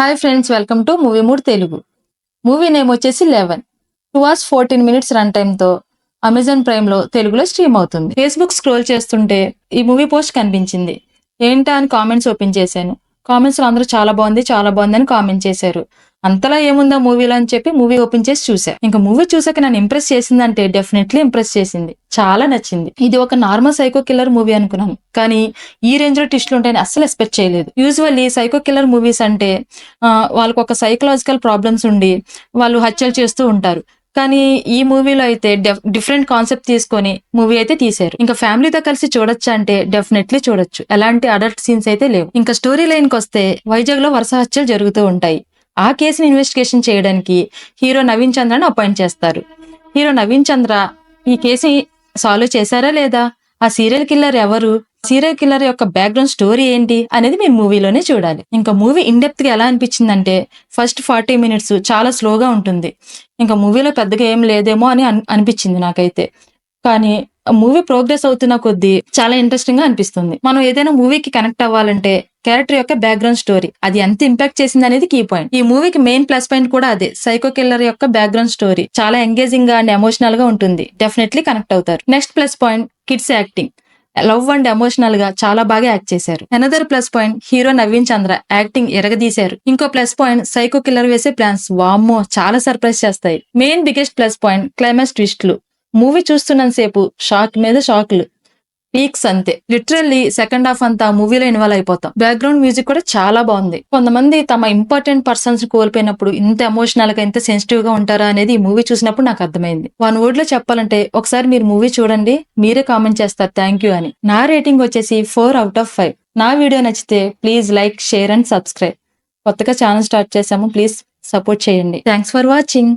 Hi friends, welcome to movie mood Telugu. Movie name వచ్చేసి 11. 2 hours 14 minutes run టైమ్తో Amazon ప్రైమ్లో తెలుగులో stream అవుతుంది. Facebook scroll చేస్తుంటే ఈ మూవీ పోస్ట్ కనిపించింది. ఏంటా అని కామెంట్స్ ఓపెన్ చేశాను. కామెంట్స్లో అందరూ చాలా బాగుంది అని కామెంట్ చేశారు. అంతలా ఏముందా మూవీలో అని చెప్పి మూవీ ఓపెన్ చేసి చూసా. ఇంకా మూవీ చూసాక నన్ను ఇంప్రెస్ చేసిందంటే డెఫినెట్లీ ఇంప్రెస్ చేసింది. చాలా నచ్చింది. ఇది ఒక నార్మల్ సైకో కిల్లర్ మూవీ అనుకున్నాను, కానీ ఈ రేంజ్ లో ట్విస్ట్లు ఉంటాయని అస్సలు ఎక్స్పెక్ట్ చేయలేదు. యూజువల్లీ సైకో కిల్లర్ మూవీస్ అంటే వాళ్ళకు ఒక సైకలాజికల్ ప్రాబ్లమ్స్ ఉండి వాళ్ళు హత్యలు చేస్తూ ఉంటారు. కానీ ఈ మూవీలో అయితే డిఫరెంట్ కాన్సెప్ట్ తీసుకొని మూవీ అయితే తీశారు. ఇంకా ఫ్యామిలీతో కలిసి చూడొచ్చు అంటే డెఫినెట్లీ చూడొచ్చు. ఎలాంటి అడల్ట్ సీన్స్ అయితే లేవు. ఇంకా స్టోరీ లైన్ కి వస్తే వైజాగ్ లో వరుస హత్యలు జరుగుతూ ఉంటాయి. ఆ కేసుని ఇన్వెస్టిగేషన్ చేయడానికి హీరో నవీన్ చంద్రని అపాయింట్ చేస్తారు. హీరో నవీన్ చంద్ర ఈ కేసుని సాల్వ్ చేశారా లేదా, ఆ సీరియల్ కిల్లర్ ఎవరు, సీరియల్ కిల్లర్ యొక్క బ్యాక్గ్రౌండ్ స్టోరీ ఏంటి అనేది మీరు మూవీలోనే చూడాలి. ఇంకా మూవీ ఇన్ డెప్త్ గా ఎలా అనిపించిందంటే ఫస్ట్ 40 minutes చాలా స్లోగా ఉంటుంది. ఇంకా మూవీలో పెద్దగా ఏం లేదేమో అని అనిపించింది నాకైతే. కానీ మూవీ ప్రోగ్రెస్ అవుతున్న కొద్దీ చాలా ఇంట్రెస్టింగ్ గా అనిపిస్తుంది. మనం ఏదైనా మూవీకి కనెక్ట్ అవ్వాలంటే క్యారెక్టర్ యొక్క బ్యాక్గ్రౌండ్ స్టోరీ అది ఎంత ఇంపాక్ట్ చేసింది అనేది కీ పాయింట్. ఈ మూవీకి మెయిన్ ప్లస్ పాయింట్ కూడా అదే. సైకో కిల్లర్ యొక్క బ్యాక్గ్రౌండ్ స్టోరీ చాలా ఎంగేజింగ్ గా అండ్ ఎమోషనల్ గా ఉంటుంది. డెఫినెట్లీ కనెక్ట్ అవుతారు. Next plus point kids acting. Love and emotional గా చాలా బాగా యాక్ట్ చేశారు. Another plus point hero Naveen Chandra acting ఎరగదీశారు. ఇంకో ప్లస్ పాయింట్ సైకో కిల్లర్ వేసే ప్లాన్స్ వామ్మో చాలా సర్ప్రైజ్ చేస్తాయి. Main biggest plus point climax ట్విస్ట్లు. మూవీ చూస్తున్నంతసేపు షాక్ మీద షాక్లు, పీక్స్ అంతే. లిటరల్లీ సెకండ్ హాఫ్ అంతా మూవీలో ఇన్వాల్వ్ అయిపోతాం. బ్యాక్గ్రౌండ్ మ్యూజిక్ కూడా చాలా బాగుంది. కొంతమంది తమ ఇంపార్టెంట్ పర్సన్స్ కోల్పోయినప్పుడు ఇంత ఎమోషనల్ గా ఇంత సెన్సిటివ్ గా ఉంటారా అనేది ఈ మూవీ చూసినప్పుడు నాకు అర్థమైంది. 1 word లో చెప్పాలంటే ఒకసారి మీరు మూవీ చూడండి, మీరే కామెంట్ చేస్తారు థ్యాంక్ యూ అని. నా రేటింగ్ వచ్చేసి 4 out of 5. నా వీడియో నచ్చితే please like, share and subscribe. కొత్తగా ఛానల్ స్టార్ట్ చేశాము, ప్లీజ్ సపోర్ట్ చేయండి. Thanks for watching.